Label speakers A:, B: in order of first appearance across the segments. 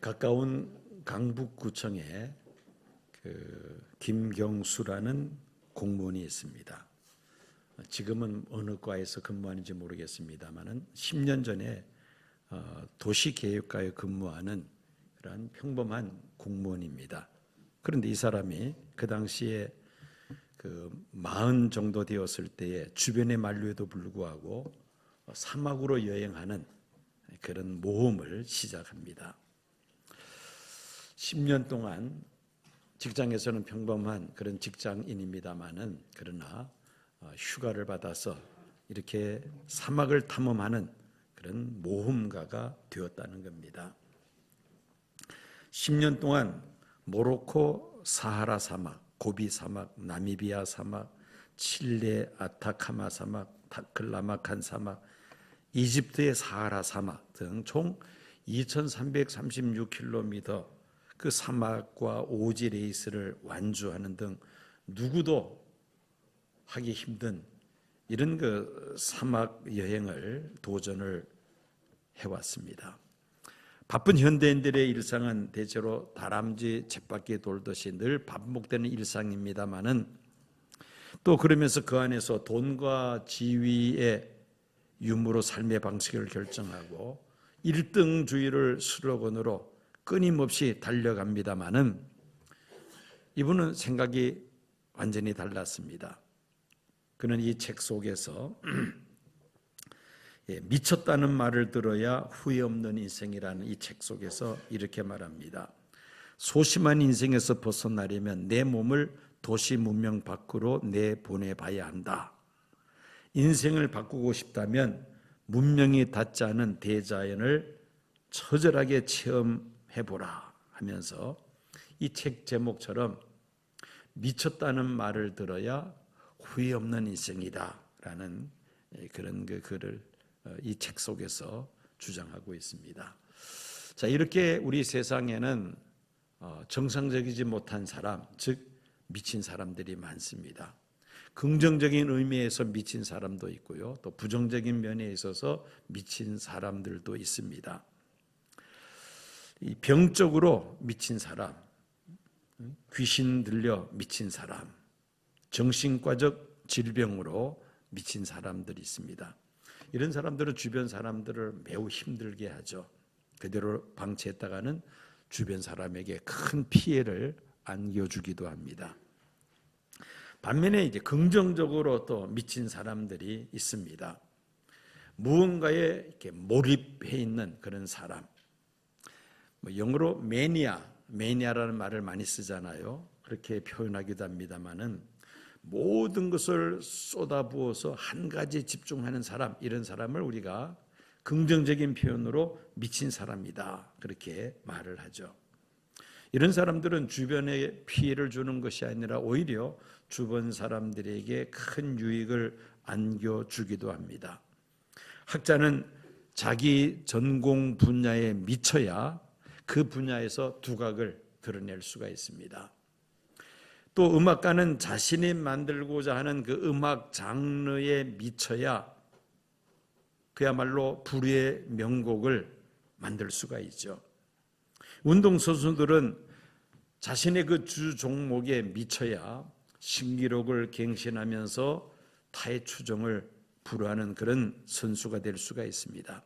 A: 가까운 강북구청에 김경수라는 공무원이 있습니다. 지금은 어느 과에서 근무하는지 모르겠습니다만은 10년 전에 도시계획과에 근무하는 그런 평범한 공무원입니다. 그런데 이 사람이 그 당시에 40 정도 되었을 때에 주변의 만류에도 불구하고 사막으로 여행하는 그런 모험을 시작합니다. 10년 동안 직장에서는 평범한 그런 직장인입니다만은 그러나 휴가를 받아서 이렇게 사막을 탐험하는 그런 모험가가 되었다는 겁니다. 10년 동안 모로코 사하라 사막, 고비 사막, 나미비아 사막, 칠레 아타카마 사막, 타클라마칸 사막, 이집트의 사하라 사막 등 총 2336km 그 사막과 오지 레이스를 완주하는 등 누구도 하기 힘든 이런 사막 여행을 도전을 해왔습니다. 바쁜 현대인들의 일상은 대체로 다람쥐 쳇바퀴 돌듯이 늘 반복되는 일상입니다만은 또 그러면서 그 안에서 돈과 지위의 유무로 삶의 방식을 결정하고 1등주의를 슬로건으로 끊임없이 달려갑니다마는 이분은 생각이 완전히 달랐습니다. 그는 이 책 속에서 미쳤다는 말을 들어야 후회 없는 인생이라는 이 책 속에서 이렇게 말합니다. 소심한 인생에서 벗어나려면 내 몸을 도시 문명 밖으로 내보내봐야 한다. 인생을 바꾸고 싶다면 문명이 닿지 않은 대자연을 처절하게 체험해보라 하면서 이 책 제목처럼 미쳤다는 말을 들어야 후회 없는 인생이다 라는 그런 글을 이 책 속에서 주장하고 있습니다. 자, 이렇게 우리 세상에는 정상적이지 못한 사람, 즉 미친 사람들이 많습니다. 긍정적인 의미에서 미친 사람도 있고요, 또 부정적인 면에 있어서 미친 사람들도 있습니다. 이 병적으로 미친 사람, 귀신 들려 미친 사람, 정신과적 질병으로 미친 사람들이 있습니다. 이런 사람들은 주변 사람들을 매우 힘들게 하죠. 그대로 방치했다가는 주변 사람에게 큰 피해를 안겨주기도 합니다. 반면에 이제 긍정적으로 또 미친 사람들이 있습니다. 무언가에 이렇게 몰입해 있는 그런 사람. 영어로 매니아라는 말을 많이 쓰잖아요. 그렇게 표현하기도 합니다만은 모든 것을 쏟아부어서 한 가지에 집중하는 사람, 이런 사람을 우리가 긍정적인 표현으로 미친 사람이다, 그렇게 말을 하죠. 이런 사람들은 주변에 피해를 주는 것이 아니라 오히려 주변 사람들에게 큰 유익을 안겨주기도 합니다. 학자는 자기 전공 분야에 미쳐야 그 분야에서 두각을 드러낼 수가 있습니다. 또 음악가는 자신이 만들고자 하는 그 음악 장르에 미쳐야 그야말로 불후의 명곡을 만들 수가 있죠. 운동선수들은 자신의 그 주 종목에 미쳐야 신기록을 갱신하면서 타의 추종을 불허하는 그런 선수가 될 수가 있습니다.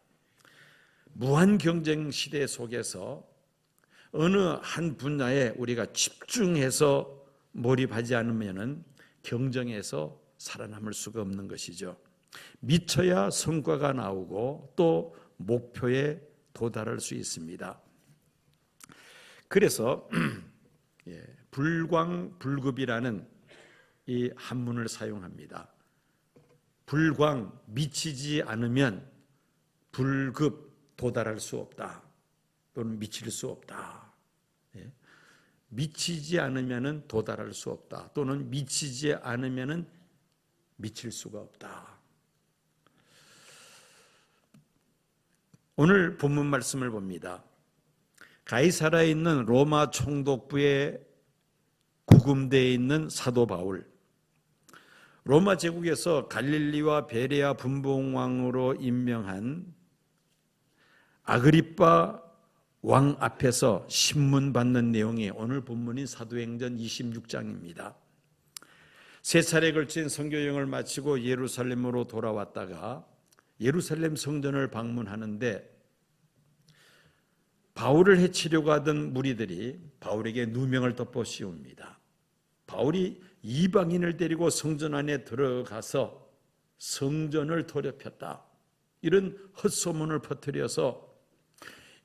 A: 무한 경쟁 시대 속에서 어느 한 분야에 우리가 집중해서 몰입하지 않으면 경쟁에서 살아남을 수가 없는 것이죠. 미쳐야 성과가 나오고 또 목표에 도달할 수 있습니다. 그래서 불광불급이라는 이 한문을 사용합니다. 불광, 미치지 않으면 불급, 도달할 수 없다, 또는 미칠 수 없다. 미치지 않으면 도달할 수 없다, 또는 미치지 않으면 미칠 수가 없다. 오늘 본문 말씀을 봅니다. 가이사라에 있는 로마 총독부에 구금되어 있는 사도 바울, 로마 제국에서 갈릴리와 베레아 분봉왕으로 임명한 아그리빠 왕 앞에서 신문 받는 내용이 오늘 본문인 사도행전 26장입니다. 세 차례에 걸친 선교 여행을 마치고 예루살렘으로 돌아왔다가 예루살렘 성전을 방문하는데 바울을 해치려고 하던 무리들이 바울에게 누명을 덮어 씌웁니다. 바울이 이방인을 데리고 성전 안에 들어가서 성전을 더럽혔다, 이런 헛소문을 퍼뜨려서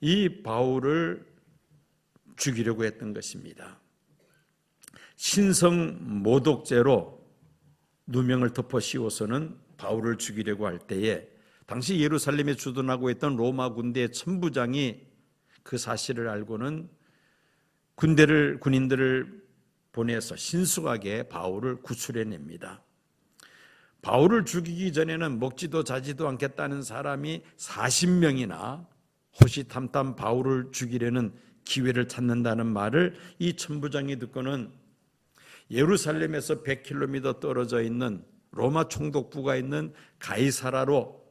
A: 이 바울을 죽이려고 했던 것입니다. 신성 모독죄로 누명을 덮어 씌워서는 바울을 죽이려고 할 때에 당시 예루살렘에 주둔하고 있던 로마 군대의 천부장이 그 사실을 알고는 군인들을 보내서 신속하게 바울을 구출해냅니다. 바울을 죽이기 전에는 먹지도 자지도 않겠다는 사람이 40명이나 호시탐탐 바울을 죽이려는 기회를 찾는다는 말을 이 천부장이 듣고는 예루살렘에서 100km 떨어져 있는 로마 총독부가 있는 가이사라로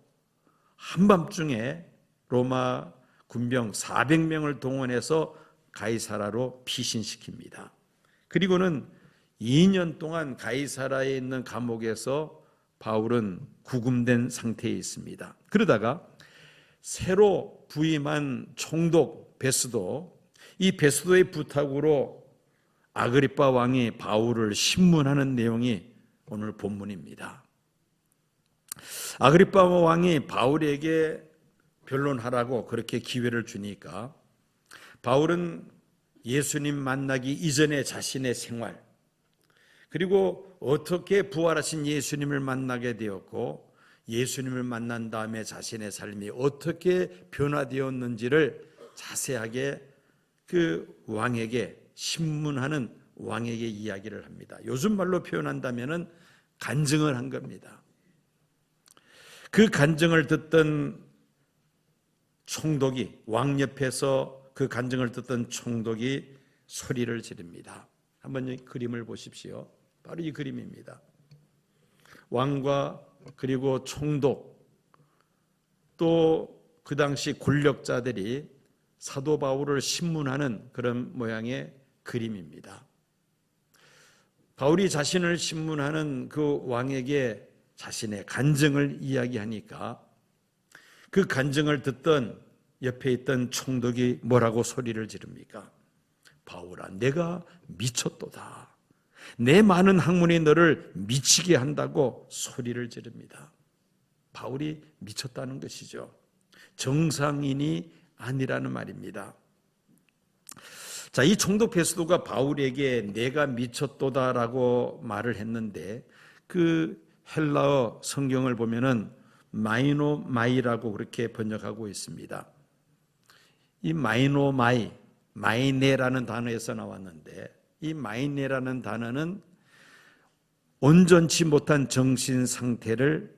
A: 한밤중에 로마 군병 400명을 동원해서 가이사라로 피신시킵니다. 그리고는 2년 동안 가이사라에 있는 감옥에서 바울은 구금된 상태에 있습니다. 그러다가 새로 부임한 총독 베스도, 이 베스도의 부탁으로 아그리빠 왕이 바울을 신문하는 내용이 오늘 본문입니다. 아그리빠 왕이 바울에게 변론하라고 그렇게 기회를 주니까 바울은 예수님 만나기 이전의 자신의 생활, 그리고 어떻게 부활하신 예수님을 만나게 되었고 예수님을 만난 다음에 자신의 삶이 어떻게 변화되었는지를 자세하게 그 왕에게, 신문하는 왕에게 이야기를 합니다. 요즘 말로 표현한다면 간증을 한 겁니다. 그 간증을 듣던 총독이, 왕 옆에서 그 간증을 듣던 총독이 소리를 지릅니다. 한번 이 그림을 보십시오. 바로 이 그림입니다. 왕과 그리고 총독, 또 그 당시 권력자들이 사도 바울을 신문하는 그런 모양의 그림입니다. 바울이 자신을 신문하는 그 왕에게 자신의 간증을 이야기하니까 그 간증을 듣던 옆에 있던 총독이 뭐라고 소리를 지릅니까? 바울아, 내가 미쳤도다. 내 많은 학문이 너를 미치게 한다고 소리를 지릅니다. 바울이 미쳤다는 것이죠. 정상인이 아니라는 말입니다. 자, 이 총독 베스도가 바울에게 내가 미쳤도다라고 말을 했는데 그 헬라어 성경을 보면은 마이노마이라고 그렇게 번역하고 있습니다. 이 마이노마이, 마이네라는 단어에서 나왔는데 이 마이네라는 단어는 온전치 못한 정신 상태를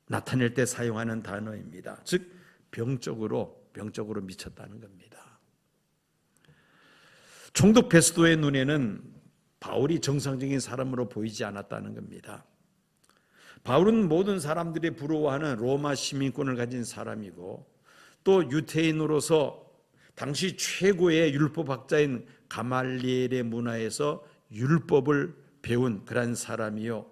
A: 나타낼 때 사용하는 단어입니다. 즉 병적으로 미쳤다는 겁니다. 총독 베스도의 눈에는 바울이 정상적인 사람으로 보이지 않았다는 겁니다. 바울은 모든 사람들이 부러워하는 로마 시민권을 가진 사람이고 또 유태인으로서 당시 최고의 율법학자인 가말리엘의 문화에서 율법을 배운 그런 사람이요,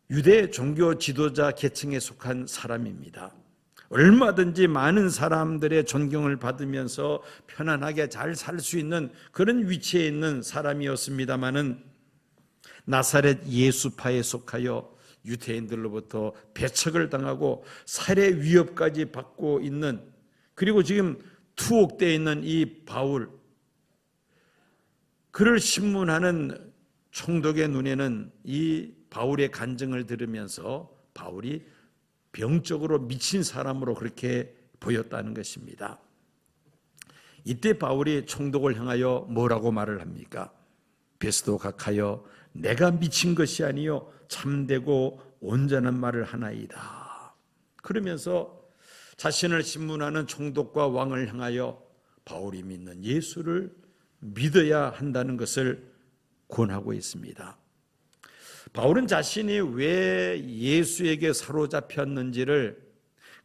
A: 유대 종교 지도자 계층에 속한 사람입니다. 얼마든지 많은 사람들의 존경을 받으면서 편안하게 잘 살 수 있는 그런 위치에 있는 사람이었습니다마는 나사렛 예수파에 속하여 유대인들로부터 배척을 당하고 살해 위협까지 받고 있는, 그리고 지금 투옥되어 있는 이 바울, 그를 신문하는 총독의 눈에는 이 바울의 간증을 들으면서 바울이 병적으로 미친 사람으로 그렇게 보였다는 것입니다. 이때 바울이 총독을 향하여 뭐라고 말을 합니까? 베스도 각하여 내가 미친 것이 아니요 참되고 온전한 말을 하나이다. 그러면서 자신을 신문하는 총독과 왕을 향하여 바울이 믿는 예수를 믿어야 한다는 것을 권하고 있습니다. 바울은 자신이 왜 예수에게 사로잡혔는지를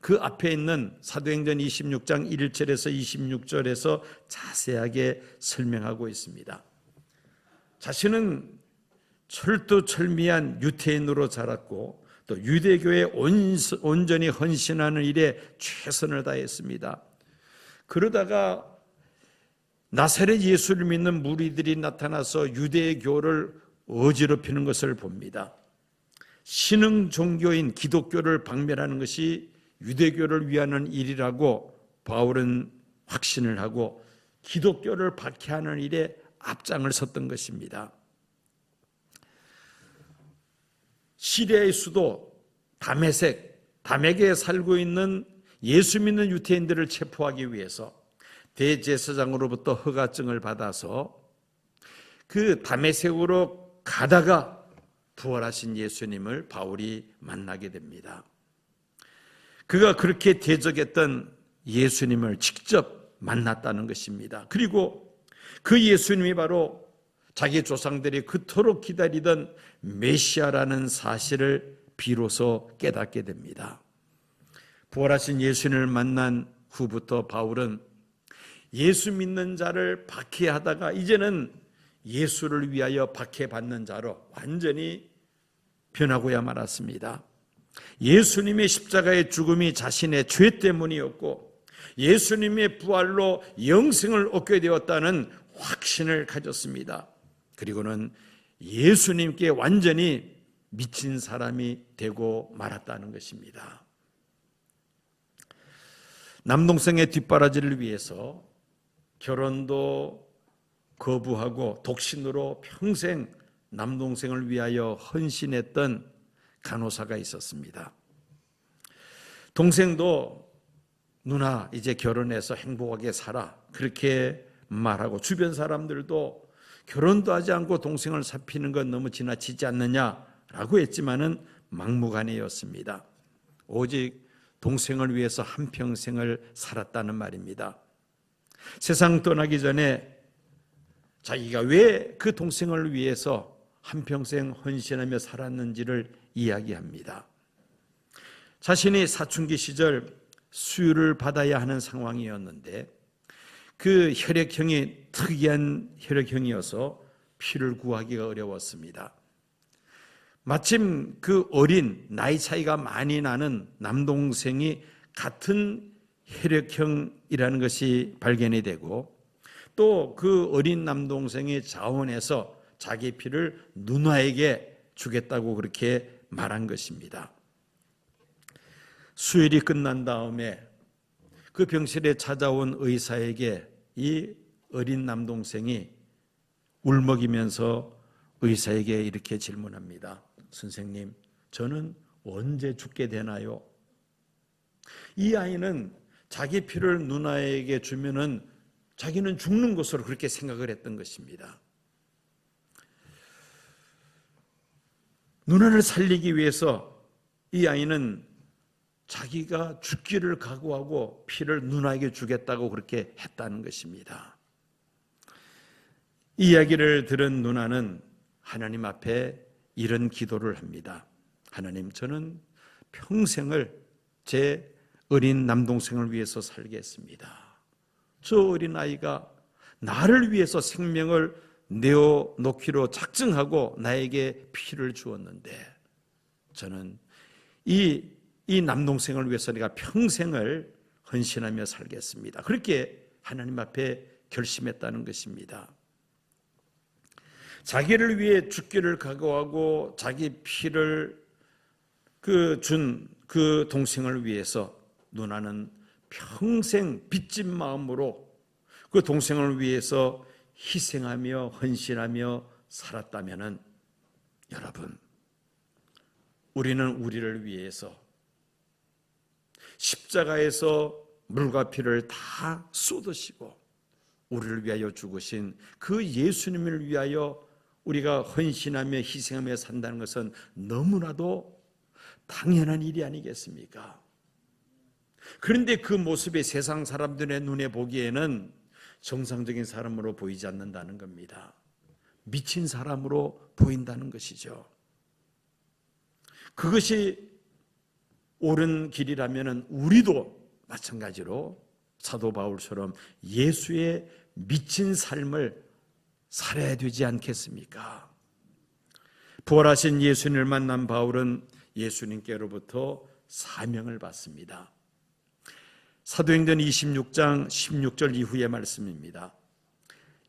A: 그 앞에 있는 사도행전 26장 1절에서 26절에서 자세하게 설명하고 있습니다. 자신은 철두철미한 유태인으로 자랐고 또 유대교에 온전히 헌신하는 일에 최선을 다했습니다. 그러다가 나사렛 예수를 믿는 무리들이 나타나서 유대교를 어지럽히는 것을 봅니다. 신흥 종교인 기독교를 박멸하는 것이 유대교를 위하는 일이라고 바울은 확신을 하고 기독교를 박해하는 일에 앞장을 섰던 것입니다. 시리아의 수도 다메섹에 살고 있는 예수 믿는 유대인들을 체포하기 위해서 대제사장으로부터 허가증을 받아서 그 다메섹으로 가다가 부활하신 예수님을 바울이 만나게 됩니다. 그가 그렇게 대적했던 예수님을 직접 만났다는 것입니다. 그리고 그 예수님이 바로 자기 조상들이 그토록 기다리던 메시아라는 사실을 비로소 깨닫게 됩니다. 부활하신 예수님을 만난 후부터 바울은 예수 믿는 자를 박해하다가 이제는 예수를 위하여 박해받는 자로 완전히 변하고야 말았습니다. 예수님의 십자가의 죽음이 자신의 죄 때문이었고 예수님의 부활로 영생을 얻게 되었다는 확신을 가졌습니다. 그리고는 예수님께 완전히 미친 사람이 되고 말았다는 것입니다. 남동생의 뒷바라지를 위해서 결혼도 거부하고 독신으로 평생 남동생을 위하여 헌신했던 간호사가 있었습니다. 동생도 누나 이제 결혼해서 행복하게 살아 그렇게 말하고 주변 사람들도 결혼도 하지 않고 동생을 살피는 건 너무 지나치지 않느냐라고 했지만은 막무가내였습니다. 오직 동생을 위해서 한평생을 살았다는 말입니다. 세상 떠나기 전에 자기가 왜 그 동생을 위해서 한평생 헌신하며 살았는지를 이야기합니다. 자신이 사춘기 시절 수유를 받아야 하는 상황이었는데 그 혈액형이 특이한 혈액형이어서 피를 구하기가 어려웠습니다. 마침 그 어린 나이 차이가 많이 나는 남동생이 같은 혈액형이라는 것이 발견이 되고 또 그 어린 남동생이 자원해서 자기 피를 누나에게 주겠다고 그렇게 말한 것입니다. 수혈이 끝난 다음에 그 병실에 찾아온 의사에게 이 어린 남동생이 울먹이면서 의사에게 이렇게 질문합니다. 선생님, 저는 언제 죽게 되나요? 이 아이는 자기 피를 누나에게 주면은 자기는 죽는 것으로 그렇게 생각을 했던 것입니다. 누나를 살리기 위해서 이 아이는 자기가 죽기를 각오하고 피를 누나에게 주겠다고 그렇게 했다는 것입니다. 이 이야기를 들은 누나는 하나님 앞에 이런 기도를 합니다. 하나님, 저는 평생을 제 어린 남동생을 위해서 살겠습니다. 저 어린 아이가 나를 위해서 생명을 내어놓기로 작정하고 나에게 피를 주었는데 저는 이 남동생을 위해서 내가 평생을 헌신하며 살겠습니다. 그렇게 하나님 앞에 결심했다는 것입니다. 자기를 위해 죽기를 각오하고 자기 피를 준 그 동생을 위해서 누나는 평생 빚진 마음으로 그 동생을 위해서 희생하며 헌신하며 살았다면은 여러분, 우리는 우리를 위해서 십자가에서 물과 피를 다 쏟으시고 우리를 위하여 죽으신 그 예수님을 위하여 우리가 헌신하며 희생하며 산다는 것은 너무나도 당연한 일이 아니겠습니까? 그런데 그 모습이 세상 사람들의 눈에 보기에는 정상적인 사람으로 보이지 않는다는 겁니다. 미친 사람으로 보인다는 것이죠. 그것이 옳은 길이라면 우리도 마찬가지로 사도 바울처럼 예수의 미친 삶을 살아야 되지 않겠습니까? 부활하신 예수님을 만난 바울은 예수님께로부터 사명을 받습니다. 사도행전 26장 16절 이후의 말씀입니다.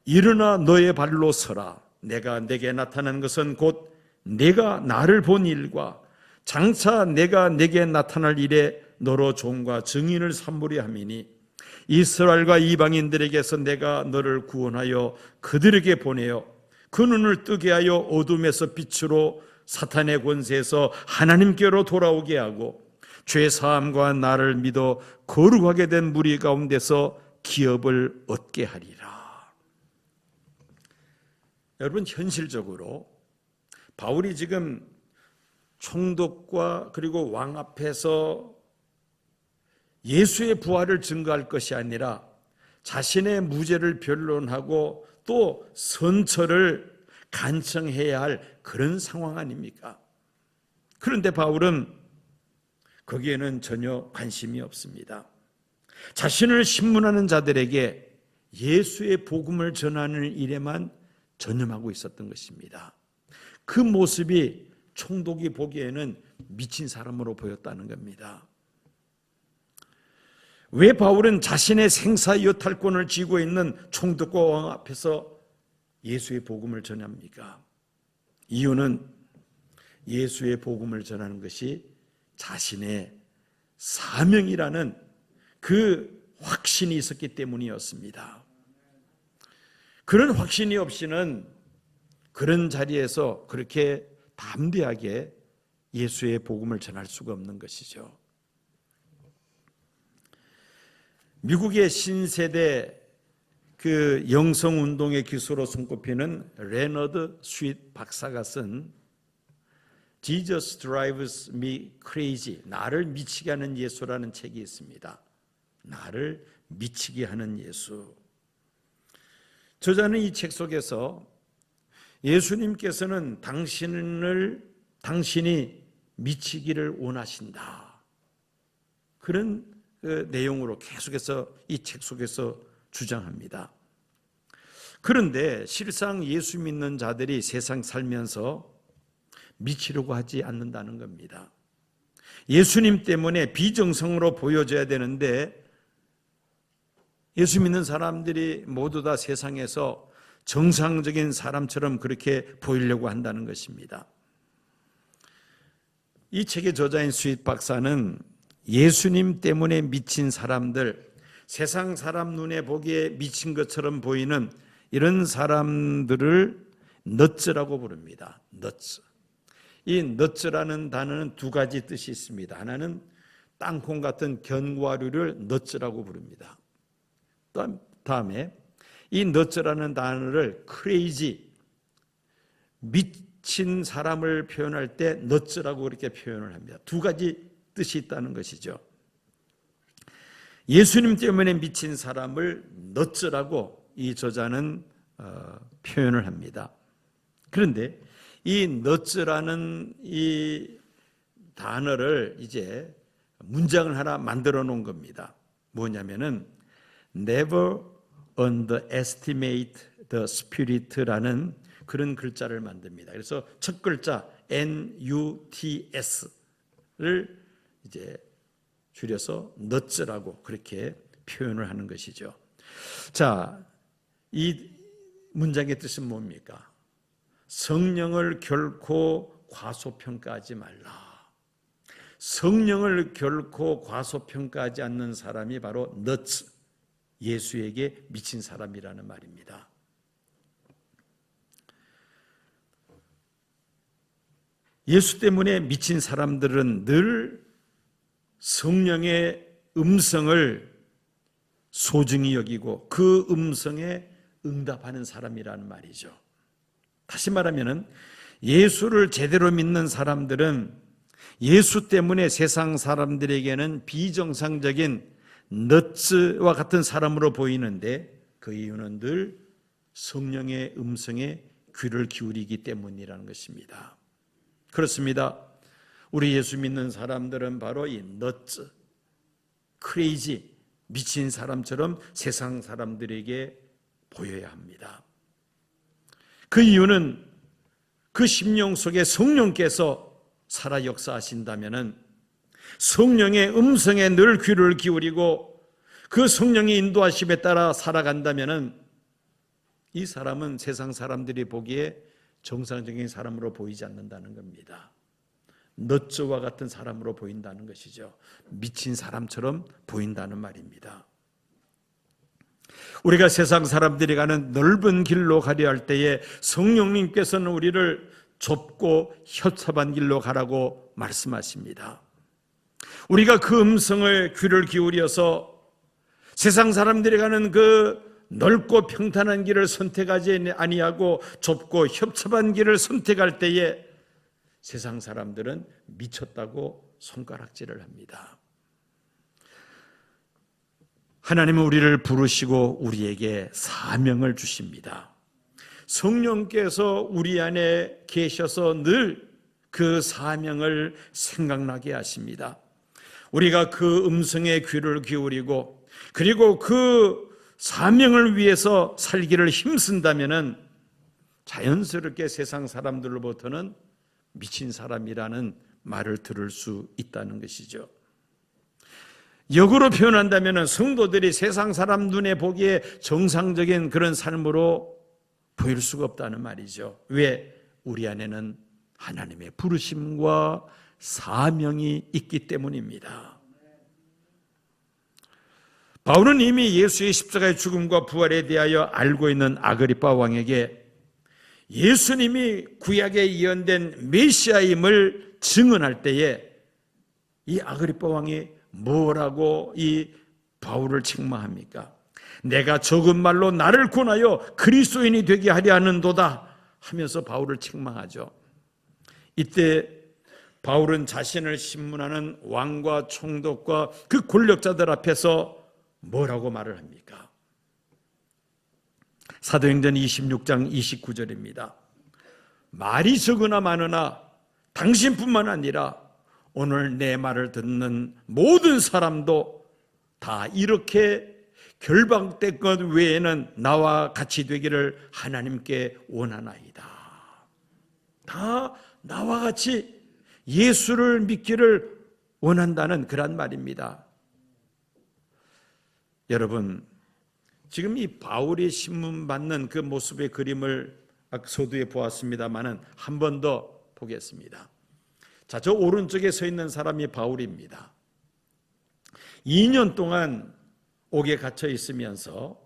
A: 일어나 너의 발로 서라. 내가 내게 나타난 것은 곧 내가 나를 본 일과 장차 내가 내게 나타날 일에 너로 종과 증인을 삼으려 함이니 이스라엘과 이방인들에게서 내가 너를 구원하여 그들에게 보내어 그 눈을 뜨게 하여 어둠에서 빛으로 사탄의 권세에서 하나님께로 돌아오게 하고 죄 사함과 나를 믿어 거룩하게 된 무리 가운데서 기업을 얻게 하리라. 여러분, 현실적으로 바울이 지금 총독과 그리고 왕 앞에서 예수의 부활을 증거할 것이 아니라 자신의 무죄를 변론하고 또 선처를 간청해야 할 그런 상황 아닙니까? 그런데 바울은 거기에는 전혀 관심이 없습니다. 자신을 신문하는 자들에게 예수의 복음을 전하는 일에만 전념하고 있었던 것입니다. 그 모습이 총독이 보기에는 미친 사람으로 보였다는 겁니다. 왜 바울은 자신의 생사여탈권을 쥐고 있는 총독과 왕 앞에서 예수의 복음을 전합니까? 이유는 예수의 복음을 전하는 것이 자신의 사명이라는 그 확신이 있었기 때문이었습니다. 그런 확신이 없이는 그런 자리에서 그렇게 담대하게 예수의 복음을 전할 수가 없는 것이죠. 미국의 신세대 그 영성운동의 기수로 손꼽히는 레너드 스윗 박사가 쓴 Jesus Drives Me Crazy, 나를 미치게 하는 예수라는 책이 있습니다. 나를 미치게 하는 예수. 저자는 이 책 속에서 예수님께서는 당신이 미치기를 원하신다. 그런 내용으로 계속해서 이 책 속에서 주장합니다. 그런데 실상 예수 믿는 자들이 세상 살면서 미치려고 하지 않는다는 겁니다. 예수님 때문에 비정성으로 보여져야 되는데 예수 믿는 사람들이 모두 다 세상에서 정상적인 사람처럼 그렇게 보이려고 한다는 것입니다. 이 책의 저자인 스윗 박사는 예수님 때문에 미친 사람들, 세상 사람 눈에 보기에 미친 것처럼 보이는 이런 사람들을 넛즈라고 부릅니다. 넛즈. 이 넛즈라는 단어는 두 가지 뜻이 있습니다. 하나는 땅콩 같은 견과류를 넛즈라고 부릅니다. 다음에 이 넛즈라는 단어를 크레이지, 미친 사람을 표현할 때 넛즈라고 그렇게 표현을 합니다. 두 가지 뜻이 있다는 것이죠. 예수님 때문에 미친 사람을 넛즈라고 이 저자는 표현을 합니다. 그런데 이 넛즈라는 이 단어를 이제 문장을 하나 만들어 놓은 겁니다. 뭐냐면은 never underestimate the spirit라는 그런 글자를 만듭니다. 그래서 첫 글자 NUTS를 이제 줄여서 넛즈라고 그렇게 표현을 하는 것이죠. 자, 이 문장의 뜻은 뭡니까? 성령을 결코 과소평가하지 말라. 성령을 결코 과소평가하지 않는 사람이 바로 넛즈, 예수에게 미친 사람이라는 말입니다. 예수 때문에 미친 사람들은 늘 성령의 음성을 소중히 여기고 그 음성에 응답하는 사람이라는 말이죠. 다시 말하면 예수를 제대로 믿는 사람들은 예수 때문에 세상 사람들에게는 비정상적인 넛즈와 같은 사람으로 보이는데 그 이유는 늘 성령의 음성에 귀를 기울이기 때문이라는 것입니다. 그렇습니다. 우리 예수 믿는 사람들은 바로 이 너츠, 크레이지, 미친 사람처럼 세상 사람들에게 보여야 합니다. 그 이유는 그 심령 속에 성령께서 살아 역사하신다면, 성령의 음성에 늘 귀를 기울이고 그 성령의 인도하심에 따라 살아간다면 이 사람은 세상 사람들이 보기에 정상적인 사람으로 보이지 않는다는 겁니다. 너츠와 같은 사람으로 보인다는 것이죠. 미친 사람처럼 보인다는 말입니다. 우리가 세상 사람들이 가는 넓은 길로 가려 할 때에 성령님께서는 우리를 좁고 협잡한 길로 가라고 말씀하십니다. 우리가 그 음성을 귀를 기울여서 세상 사람들이 가는 그 넓고 평탄한 길을 선택하지 아니하고 좁고 협잡한 길을 선택할 때에 세상 사람들은 미쳤다고 손가락질을 합니다. 하나님은 우리를 부르시고 우리에게 사명을 주십니다. 성령께서 우리 안에 계셔서 늘 그 사명을 생각나게 하십니다. 우리가 그 음성에 귀를 기울이고 그리고 그 사명을 위해서 살기를 힘쓴다면 자연스럽게 세상 사람들로부터는 미친 사람이라는 말을 들을 수 있다는 것이죠. 역으로 표현한다면 성도들이 세상 사람 눈에 보기에 정상적인 그런 삶으로 보일 수가 없다는 말이죠. 왜? 우리 안에는 하나님의 부르심과 사명이 있기 때문입니다. 바울은 이미 예수의 십자가의 죽음과 부활에 대하여 알고 있는 아그리파 왕에게 예수님이 구약에 예언된 메시아임을 증언할 때에 이 아그리파 왕이 뭐라고 이 바울을 책망합니까? 내가 적은 말로 나를 권하여 그리스도인이 되게 하려 하는도다 하면서 바울을 책망하죠. 이때 바울은 자신을 신문하는 왕과 총독과 그 권력자들 앞에서 뭐라고 말을 합니까? 사도행전 26장 29절입니다. 말이 적으나 많으나 당신뿐만 아니라 오늘 내 말을 듣는 모든 사람도 다 이렇게 결박된 것 외에는 나와 같이 되기를 하나님께 원하나이다. 다 나와 같이 예수를 믿기를 원한다는 그런 말입니다. 여러분, 지금 이 바울이 신문받는 그 모습의 그림을 서두에 보았습니다마는 한 번 더 보겠습니다. 자, 저 오른쪽에 서 있는 사람이 바울입니다. 2년 동안 옥에 갇혀 있으면서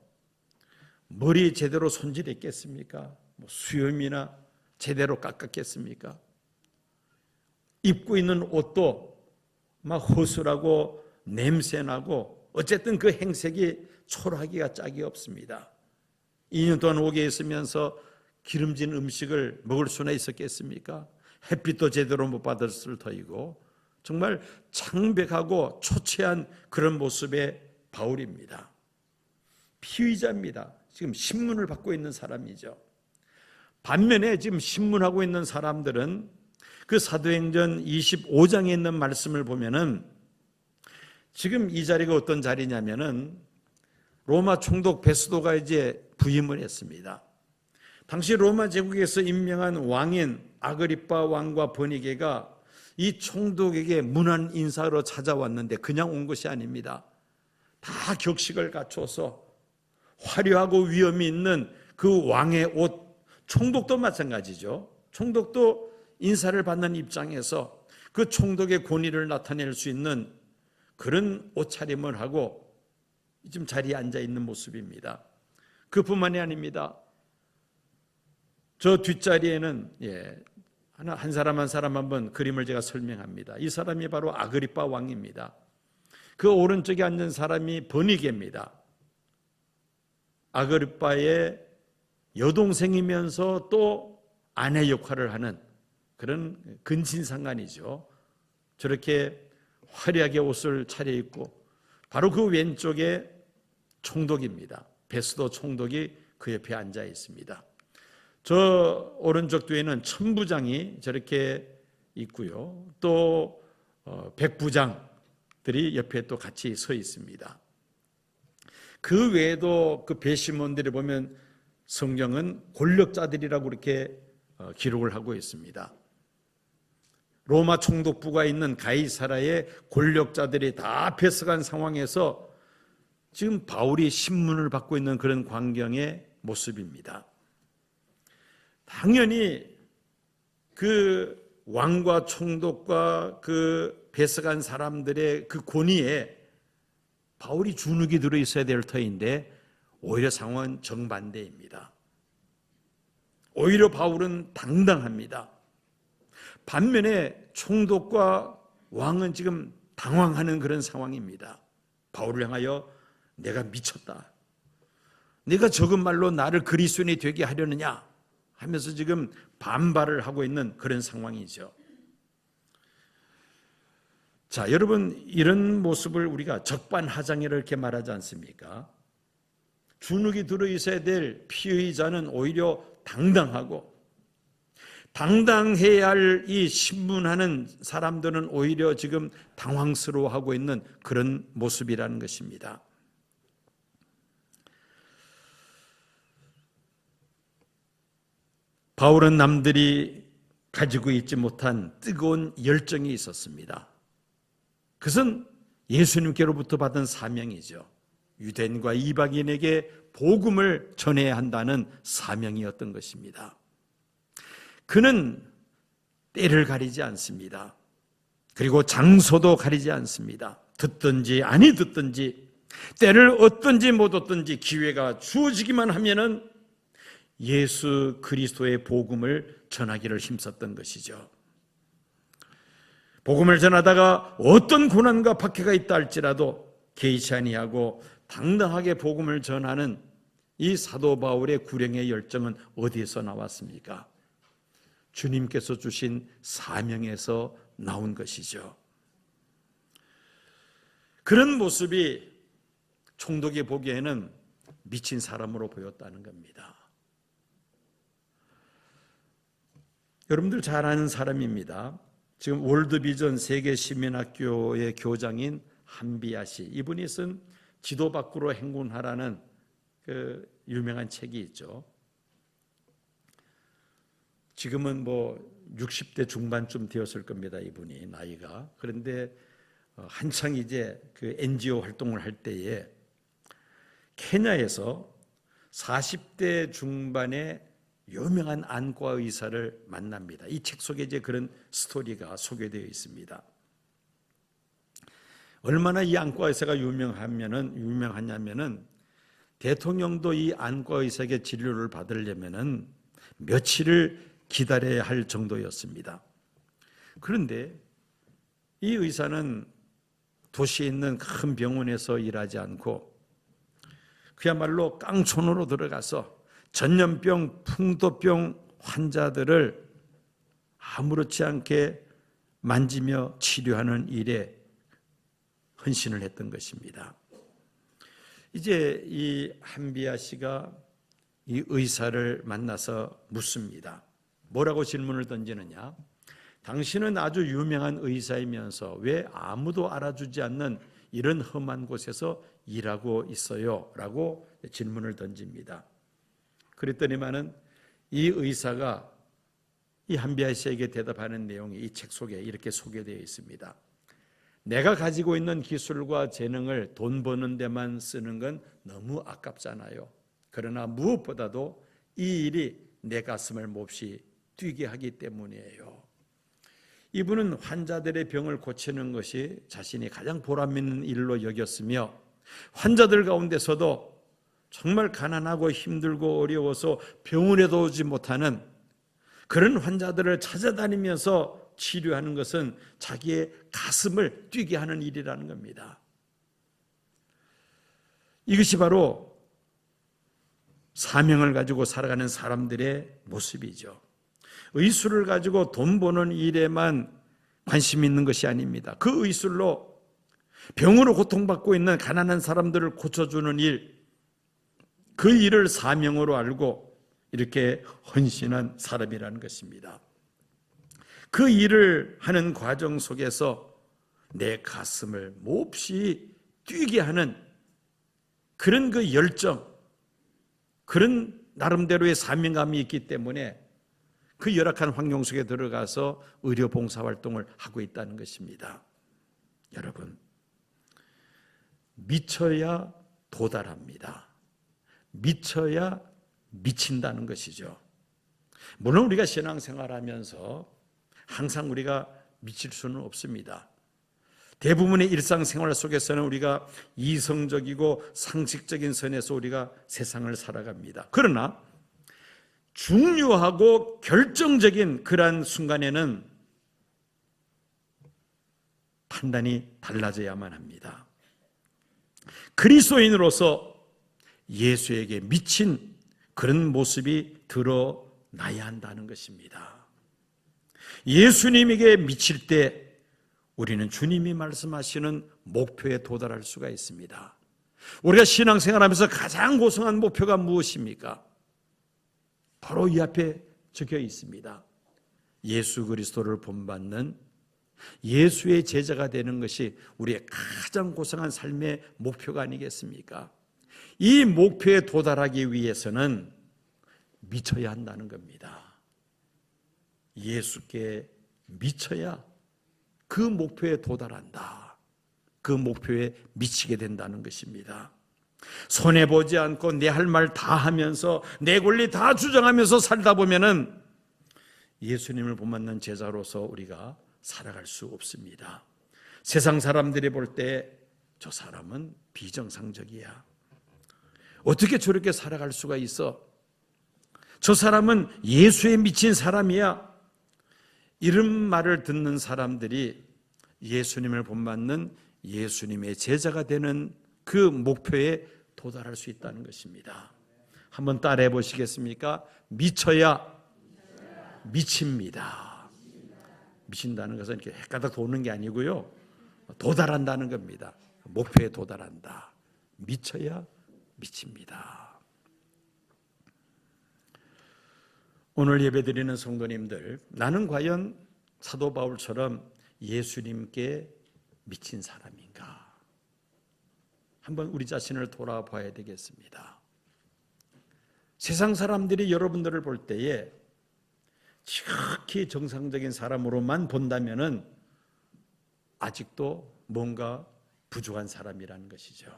A: 머리 제대로 손질했겠습니까? 수염이나 제대로 깎았겠습니까? 입고 있는 옷도 막 허술하고 냄새나고 어쨌든 그 행색이 초라하기가 짝이 없습니다. 2년 동안 옥에 있으면서 기름진 음식을 먹을 수나 있었겠습니까? 햇빛도 제대로 못 받았을 터이고 정말 창백하고 초췌한 그런 모습의 바울입니다. 피의자입니다. 지금 신문을 받고 있는 사람이죠. 반면에 지금 신문하고 있는 사람들은 그 사도행전 25장에 있는 말씀을 보면은 지금 이 자리가 어떤 자리냐면은 로마 총독 베스도가 이제 부임을 했습니다. 당시 로마 제국에서 임명한 왕인 아그리파 왕과 버니게가 이 총독에게 문안 인사로 찾아왔는데 그냥 온 것이 아닙니다. 다 격식을 갖춰서 화려하고 위엄이 있는 그 왕의 옷, 총독도 마찬가지죠. 총독도 인사를 받는 입장에서 그 총독의 권위를 나타낼 수 있는 그런 옷차림을 하고 지금 자리에 앉아 있는 모습입니다. 그뿐만이 아닙니다. 저 뒷자리에는 한 사람 한 사람 한번 그림을 제가 설명합니다. 이 사람이 바로 아그리파 왕입니다. 그 오른쪽에 앉은 사람이 버니게입니다. 아그리파의 여동생이면서 또 아내 역할을 하는 그런 근친상간이죠. 저렇게 화려하게 옷을 차려입고 바로 그 왼쪽에 총독입니다. 베스도 총독이 그 옆에 앉아 있습니다. 저 오른쪽 뒤에는 천부장이 저렇게 있고요. 또 백부장들이 옆에 또 같이 서 있습니다. 그 외에도 그 배심원들을 보면 성경은 권력자들이라고 이렇게 기록을 하고 있습니다. 로마 총독부가 있는 가이사라의 권력자들이 다 뱃서간 상황에서 지금 바울이 신문을 받고 있는 그런 광경의 모습입니다. 당연히 그 왕과 총독과 그 뱃서간 사람들의 그 권위에 바울이 주눅이 들어 있어야 될 터인데 오히려 상황은 정반대입니다. 오히려 바울은 당당합니다. 반면에 총독과 왕은 지금 당황하는 그런 상황입니다. 바울을 향하여 내가 미쳤다, 네가 적은 말로 나를 그리스도인이 되게 하려느냐 하면서 지금 반발을 하고 있는 그런 상황이죠. 자, 여러분, 이런 모습을 우리가 적반하장이라 이렇게 말하지 않습니까? 주눅이 들어 있어야 될 피의자는 오히려 당당하고, 당당해야 할 이 신문하는 사람들은 오히려 지금 당황스러워하고 있는 그런 모습이라는 것입니다. 바울은 남들이 가지고 있지 못한 뜨거운 열정이 있었습니다. 그것은 예수님께로부터 받은 사명이죠. 유대인과 이방인에게 복음을 전해야 한다는 사명이었던 것입니다. 그는 때를 가리지 않습니다. 그리고 장소도 가리지 않습니다. 듣든지 아니 듣든지, 때를 얻든지 못 얻든지 기회가 주어지기만 하면은 예수 그리스도의 복음을 전하기를 힘썼던 것이죠. 복음을 전하다가 어떤 고난과 박해가 있다 할지라도 개의치 아니하고 당당하게 복음을 전하는 이 사도 바울의 구령의 열정은 어디에서 나왔습니까? 주님께서 주신 사명에서 나온 것이죠. 그런 모습이 총독이 보기에는 미친 사람으로 보였다는 겁니다. 여러분들 잘 아는 사람입니다. 지금 월드비전 세계시민학교의 교장인 한비아 씨, 이분이 쓴 지도 밖으로 행군하라는 그 유명한 책이 있죠. 지금은 뭐 60대 중반쯤 되었을 겁니다, 이분이 나이가. 그런데 한창 이제 그 NGO 활동을 할 때에 케냐에서 40대 중반의 유명한 안과 의사를 만납니다. 이 책 속에 이제 그런 스토리가 소개되어 있습니다. 얼마나 이 안과 의사가 유명하냐면은 대통령도 이 안과 의사에게 진료를 받으려면은 며칠을 기다려야 할 정도였습니다. 그런데 이 의사는 도시에 있는 큰 병원에서 일하지 않고 그야말로 깡촌으로 들어가서 전염병, 풍토병 환자들을 아무렇지 않게 만지며 치료하는 일에 헌신을 했던 것입니다. 이제 이 한비아 씨가 이 의사를 만나서 묻습니다. 뭐라고 질문을 던지느냐? 당신은 아주 유명한 의사이면서 왜 아무도 알아주지 않는 이런 험한 곳에서 일하고 있어요? 라고 질문을 던집니다. 그랬더니만은 이 의사가 이 한비아 씨에게 대답하는 내용이 이 책 속에 이렇게 소개되어 있습니다. 내가 가지고 있는 기술과 재능을 돈 버는 데만 쓰는 건 너무 아깝잖아요. 그러나 무엇보다도 이 일이 내 가슴을 몹시 뛰게 하기 때문이에요. 이분은 환자들의 병을 고치는 것이 자신이 가장 보람 있는 일로 여겼으며 환자들 가운데서도 정말 가난하고 힘들고 어려워서 병원에도 오지 못하는 그런 환자들을 찾아다니면서 치료하는 것은 자기의 가슴을 뛰게 하는 일이라는 겁니다. 이것이 바로 사명을 가지고 살아가는 사람들의 모습이죠. 의술을 가지고 돈 버는 일에만 관심이 있는 것이 아닙니다. 그 의술로 병으로 고통받고 있는 가난한 사람들을 고쳐주는 일, 그 일을 사명으로 알고 이렇게 헌신한 사람이라는 것입니다. 그 일을 하는 과정 속에서 내 가슴을 몹시 뛰게 하는 그런 그 열정, 그런 나름대로의 사명감이 있기 때문에 그 열악한 환경 속에 들어가서 의료 봉사활동을 하고 있다는 것입니다. 여러분, 미쳐야 도달합니다. 미쳐야 미친다는 것이죠. 물론 우리가 신앙생활하면서 항상 우리가 미칠 수는 없습니다. 대부분의 일상생활 속에서는 우리가 이성적이고 상식적인 선에서 우리가 세상을 살아갑니다. 그러나 중요하고 결정적인 그러한 순간에는 판단이 달라져야만 합니다. 그리스도인으로서 예수에게 미친 그런 모습이 드러나야 한다는 것입니다. 예수님에게 미칠 때 우리는 주님이 말씀하시는 목표에 도달할 수가 있습니다. 우리가 신앙생활하면서 가장 고상한 목표가 무엇입니까? 바로 이 앞에 적혀 있습니다. 예수 그리스도를 본받는 예수의 제자가 되는 것이 우리의 가장 고상한 삶의 목표가 아니겠습니까? 이 목표에 도달하기 위해서는 미쳐야 한다는 겁니다. 예수께 미쳐야 그 목표에 도달한다. 그 목표에 미치게 된다는 것입니다. 손해보지 않고 내 할 말 다 하면서 내 권리 다 주장하면서 살다 보면은 예수님을 본받는 제자로서 우리가 살아갈 수 없습니다. 세상 사람들이 볼 때 저 사람은 비정상적이야. 어떻게 저렇게 살아갈 수가 있어? 저 사람은 예수에 미친 사람이야. 이런 말을 듣는 사람들이 예수님을 본받는 예수님의 제자가 되는 그 목표에 도달할 수 있다는 것입니다. 한번 따라해 보시겠습니까? 미쳐야 미칩니다. 미친다는 것은 이렇게 헷가닥 도는 게 아니고요, 도달한다는 겁니다. 목표에 도달한다. 미쳐야 미칩니다. 오늘 예배드리는 성도님들, 나는 과연 사도 바울처럼 예수님께 미친 사람인가? 한번 우리 자신을 돌아봐야 되겠습니다. 세상 사람들이 여러분들을 볼 때에 지극히 정상적인 사람으로만 본다면은 아직도 뭔가 부족한 사람이라는 것이죠.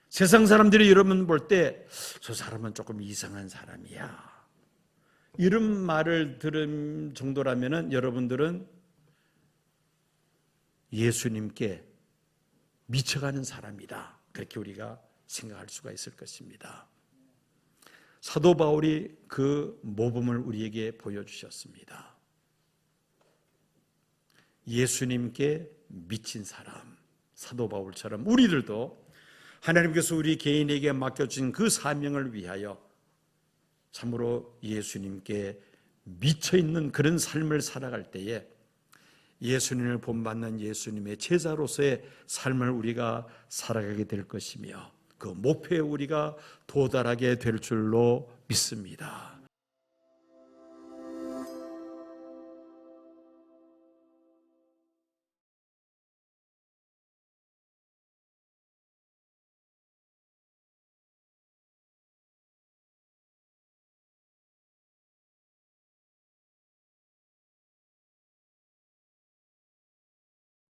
A: 세상 사람들이 여러분 볼 때 저 사람은 조금 이상한 사람이야, 이런 말을 들은 정도라면은 여러분들은 예수님께 미쳐가는 사람이다, 그렇게 우리가 생각할 수가 있을 것입니다. 사도 바울이 그 모범을 우리에게 보여주셨습니다. 예수님께 미친 사람, 사도 바울처럼 우리들도 하나님께서 우리 개인에게 맡겨주신 그 사명을 위하여 참으로 예수님께 미쳐있는 그런 삶을 살아갈 때에 예수님을 본받는 예수님의 제자로서의 삶을 우리가 살아가게 될 것이며 그 목표에 우리가 도달하게 될 줄로 믿습니다.